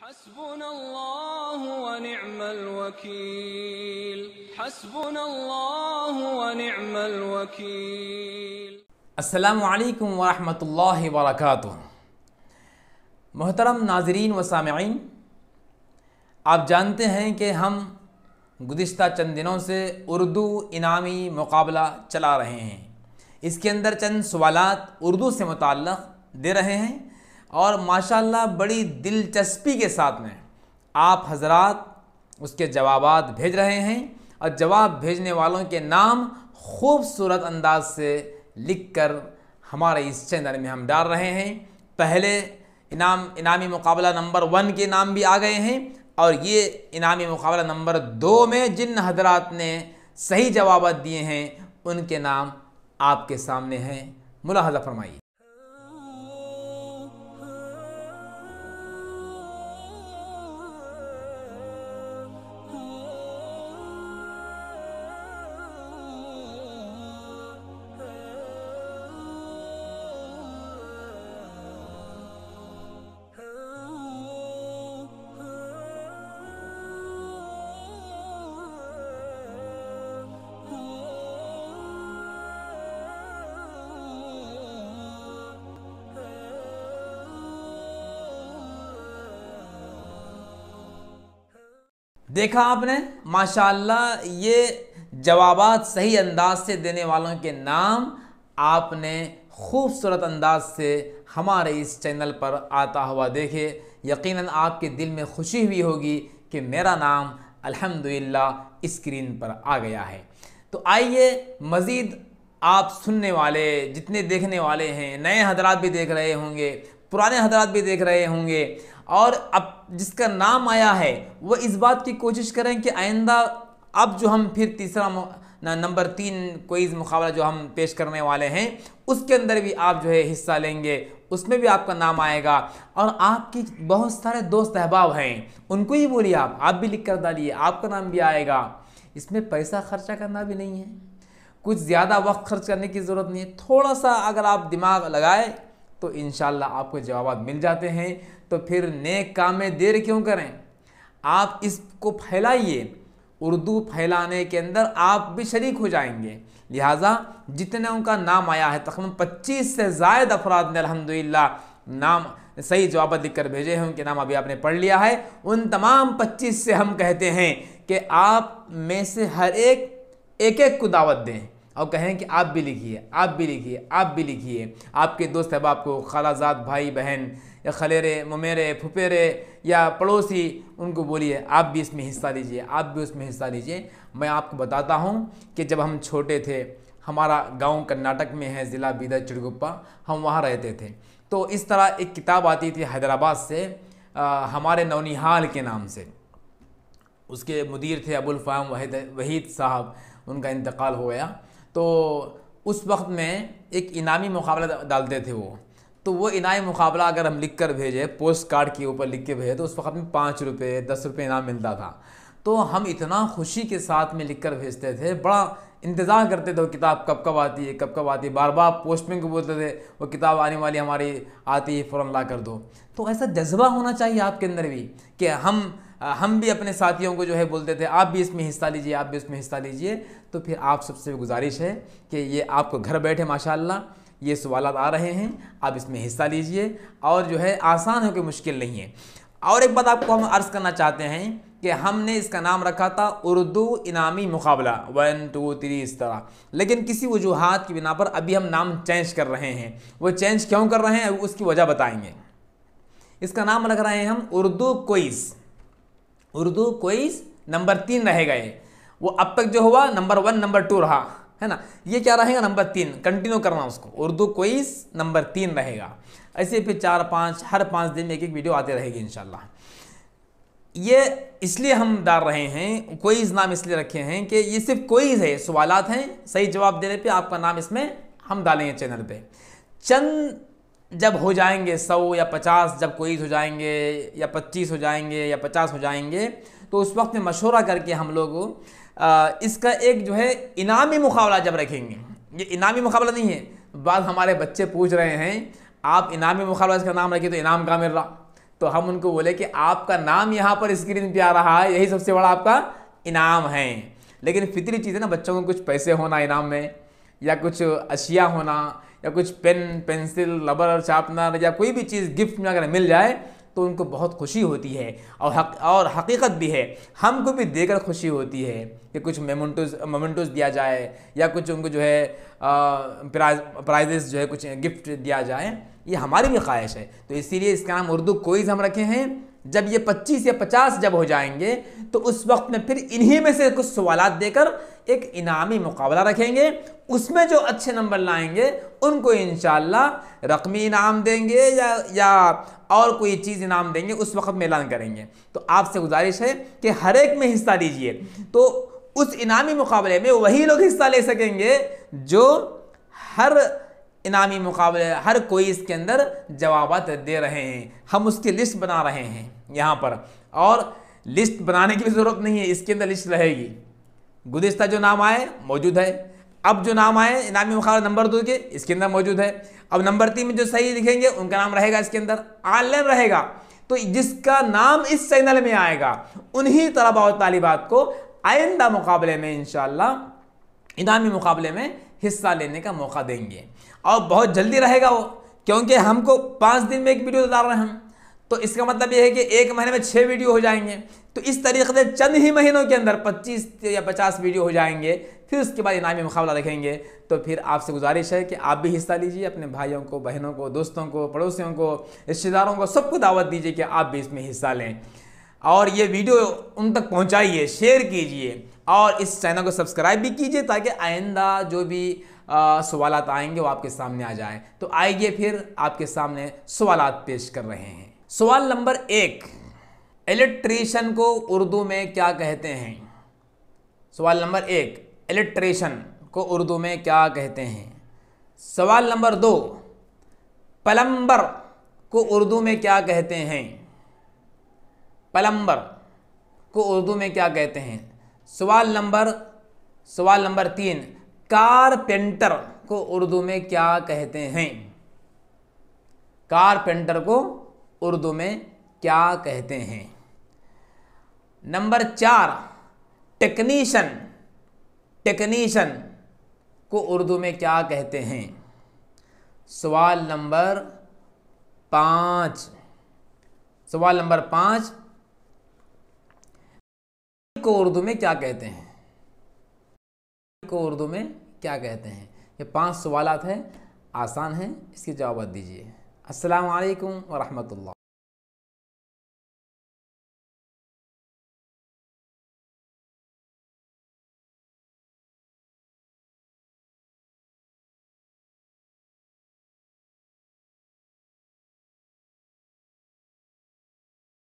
हस्बुनल्लाहु व निअमल वकील, हस्बुनल्लाहु व निअमल वकील। अस्सलामु अलैकुम व रहमतुल्लाहि व बरकातुहू। मोहतरम नाज़रीन व सामिईन, आप जानते हैं कि हम गुज़िश्ता चंद दिनों से उर्दू इनामी मुकाबला चला रहे हैं। इसके अंदर चंद सवालात उर्दू से मुताल्लिक़ दे रहे हैं और माशाअल्लाह बड़ी दिलचस्पी के साथ में आप हज़रात उसके जवाबात भेज रहे हैं और जवाब भेजने वालों के नाम खूबसूरत अंदाज से लिखकर हमारे इस चैनल में हम डाल रहे हैं। पहले इनामी मुकाबला नंबर 1 के नाम भी आ गए हैं और ये इनामी मुकाबला नंबर 2 में जिन हज़रात ने सही जवाब दिए हैं उनके नाम आपके सामने हैं। मुलाहज़ा फरमाइए। देखा आपने, माशाअल्लाह ये जवाबात सही अंदाज से देने वालों के नाम आपने खूबसूरत अंदाज से हमारे इस चैनल पर आता हुआ देखे। यकीनन आपके दिल में खुशी हुई होगी कि मेरा नाम अल्हम्दुलिल्लाह स्क्रीन पर आ गया है। तो आइए मज़ीद आप सुनने वाले जितने देखने वाले हैं, नए हज़रात भी देख रहे होंगे, पुराने हज़रात भी देख रहे होंगे और अब जिसका नाम आया है वो इस बात की कोशिश करें कि आइंदा अब जो हम फिर तीसरा नंबर 3 क्विज़ मुकाबला जो हम पेश करने वाले हैं उसके अंदर भी आप जो है हिस्सा लेंगे, उसमें भी आपका नाम आएगा। और आपके बहुत सारे दोस्त अहबाब हैं, उनको ही बोलिए, आप भी लिख कर डालिए, आपका नाम भी आएगा। इसमें पैसा खर्चा करना भी नहीं है, कुछ ज़्यादा वक्त खर्च करने की ज़रूरत नहीं है। थोड़ा सा अगर आप दिमाग लगाए तो इंशाल्लाह आपको जवाब मिल जाते हैं। तो फिर नेक काम में देर क्यों करें, आप इसको फैलाइए। उर्दू फैलाने के अंदर आप भी शरीक हो जाएंगे। लिहाजा जितने उनका नाम आया है, तकरीबन 25 से ज़ायद अफराद ने अल्हम्दुलिल्लाह नाम सही जवाब लिख कर भेजे हैं, उनके नाम अभी आपने पढ़ लिया है। उन तमाम 25 से हम कहते हैं कि आप में से हर एक को दावत दें और कहें कि आप भी लिखिए, आप भी लिखिए, आप भी लिखिए। आपके दोस्त अहबाब को, खालाजाद, भाई बहन या खलेरे, ममेरे, फुफेरे या पड़ोसी, उनको बोलिए आप भी इसमें हिस्सा लीजिए, आप भी उसमें हिस्सा लीजिए। मैं आपको बताता हूँ कि जब हम छोटे थे, हमारा गांव कर्नाटक में है, ज़िला बीदर चिड़गुप्पा, हम वहाँ रहते थे। तो इस तरह एक किताब आती थी हैदराबाद से, हमारे नौनिहाल के नाम से। उसके मुदीर थे अबुल फ़ाम वहीद साहब, उनका इंतकाल हो गया। तो उस वक्त में एक इनामी मुकाबला डालते थे वो इनामी मुकाबला अगर हम लिख कर भेजे, पोस्ट कार्ड के ऊपर लिख के भेजे, तो उस वक्त में 5 रुपये 10 रुपये इनाम मिलता था। तो हम इतना खुशी के साथ में लिख कर भेजते थे, बड़ा इंतज़ार करते थे वो किताब कब कब आती है, कब कब आती है। बार बार पोस्टमैन को बोलते थे वो किताब आने वाली हमारी आती है, फ़ौरन ला कर दो। तो ऐसा जज्बा होना चाहिए आपके अंदर भी कि हम भी अपने साथियों को जो है बोलते थे आप भी इसमें हिस्सा लीजिए, आप भी इसमें हिस्सा लीजिए। तो फिर आप सबसे गुजारिश है कि ये आपको घर बैठे माशाअल्लाह ये सवालात आ रहे हैं, आप इसमें हिस्सा लीजिए और जो है आसान है, कोई मुश्किल नहीं है। और एक बात आपको हम अर्ज़ करना चाहते हैं कि हमने इसका नाम रखा था उर्दू इनामी मुकाबला 1 2 3 इस तरह, लेकिन किसी वजूहात की बिना पर अभी हम नाम चेंज कर रहे हैं। वो चेंज क्यों कर रहे हैं उसकी वजह बताएंगे। इसका नाम रख रहे हैं हम उर्दू क्विज़ नंबर 3 रहेगा। वो अब तक जो हुआ नंबर 1 नंबर 2 रहा है ना, ये क्या रहेगा नंबर 3, कंटिन्यू करना उसको। उर्दू क्विज़ नंबर 3 रहेगा। ऐसे फिर 4-5 हर 5 दिन में एक वीडियो आते रहेगी इंशाल्लाह। ये इसलिए हम डाल रहे हैं, क्विज़ नाम इसलिए रखे हैं कि ये सिर्फ क्विज़ है, सवालात हैं, सही जवाब देने पे आपका नाम इसमें हम डालेंगे चैनल पे। चंद जब हो जाएंगे 100 या 50, जब क्विज़ हो जाएंगे या 25 हो जाएंगे या 50 हो जाएंगे, तो उस वक्त में मशवरा करके हम लोग इसका एक जो है इनामी मुकाबला जब रखेंगे। ये इनामी मुकाबला नहीं है। बाद हमारे बच्चे पूछ रहे हैं आप इनामी मुकाबला इसका नाम रखिए तो इनाम कहाँ मिल रहा। तो हम उनको बोले कि आपका नाम यहाँ पर स्क्रीन पे आ रहा है, यही सबसे बड़ा आपका इनाम है। लेकिन फितरी चीज़ है ना, बच्चों को कुछ पैसे होना इनाम में, या कुछ अशिया होना, या कुछ पेन पेंसिल रबर शार्पनर या कोई भी चीज़ गिफ्ट में अगर मिल जाए तो उनको बहुत खुशी होती है। और हकीकत भी है, हमको भी देकर खुशी होती है कि कुछ मोमेंटोज दिया जाए, या कुछ उनको जो है प्राइजेस जो है कुछ गिफ्ट दिया जाए, ये हमारी भी ख्वाहिश है। तो इसीलिए इसका नाम उर्दू क्विज़ हम रखे हैं। जब ये 25 या 50 जब हो जाएंगे तो उस वक्त में फिर इन्हीं में से कुछ सवालात देकर एक इनामी मुकाबला रखेंगे। उसमें जो अच्छे नंबर लाएंगे उनको इंशाअल्लाह रकमी इनाम देंगे या और कोई चीज़ इनाम देंगे, उस वक्त में ऐलान करेंगे। तो आपसे गुजारिश है कि हर एक में हिस्सा लीजिए। तो उस इनामी मुकाबले में वही लोग हिस्सा ले सकेंगे जो हर इनामी मुकाबले, हर कोई इसके अंदर जवाबात दे रहे हैं। हम उसकी लिस्ट बना रहे हैं यहाँ पर, और लिस्ट बनाने की भी ज़रूरत नहीं है, इसके अंदर लिस्ट रहेगी। गुज़िश्ता जो नाम आए मौजूद है, अब जो नाम आए इनामी मुकाबला नंबर 2 के, इसके अंदर मौजूद है। अब नंबर 3 में जो सही लिखेंगे उनका नाम रहेगा इसके अंदर, ऑनलाइन रहेगा। तो जिसका नाम इस चैनल में आएगा उन्हीं तलबा और तालिबात को आइंदा मुकाबले में इंशाअल्लाह इनामी मुकाबले में हिस्सा लेने का मौका देंगे। और बहुत जल्दी रहेगा वो, क्योंकि हमको 5 दिन में एक वीडियो डाल रहे हैं हम, तो इसका मतलब ये है कि 1 महीने में 6 वीडियो हो जाएंगे। तो इस तरीके से चंद ही महीनों के अंदर 25 या 50 वीडियो हो जाएंगे। फिर उसके बाद इनामी मुकाबला रखेंगे। तो फिर आपसे गुजारिश है कि आप भी हिस्सा लीजिए, अपने भाइयों को, बहनों को, दोस्तों को, पड़ोसियों को, रिश्तेदारों को, सबको दावत दीजिए कि आप भी इसमें हिस्सा लें। और ये वीडियो उन तक पहुँचाइए, शेयर कीजिए, और इस चैनल को सब्सक्राइब भी कीजिए ताकि आइंदा जो भी सवालात आएंगे वो आपके सामने आ जाए। तो आइए फिर आपके सामने सवालात पेश कर रहे हैं। सवाल नंबर 1, इलेक्ट्रीशियन को उर्दू में क्या कहते हैं? सवाल नंबर 1, इलेक्ट्रीशियन को उर्दू में क्या कहते हैं? सवाल नंबर 2, प्लम्बर को उर्दू में क्या कहते हैं? प्लम्बर को उर्दू में क्या कहते हैं? सवाल नंबर 3, कारपेंटर को उर्दू में क्या कहते हैं? कारपेंटर को उर्दू में क्या कहते हैं? नंबर 4, टेक्नीशियन को उर्दू में क्या कहते हैं? सवाल नंबर 5 को उर्दू में क्या कहते हैं? को उर्दू में क्या कहते हैं? ये 5 सवालात हैं, आसान हैं, इसके जवाब दीजिए। अस्सलामु अलैकुम व रहमतुल्लाह।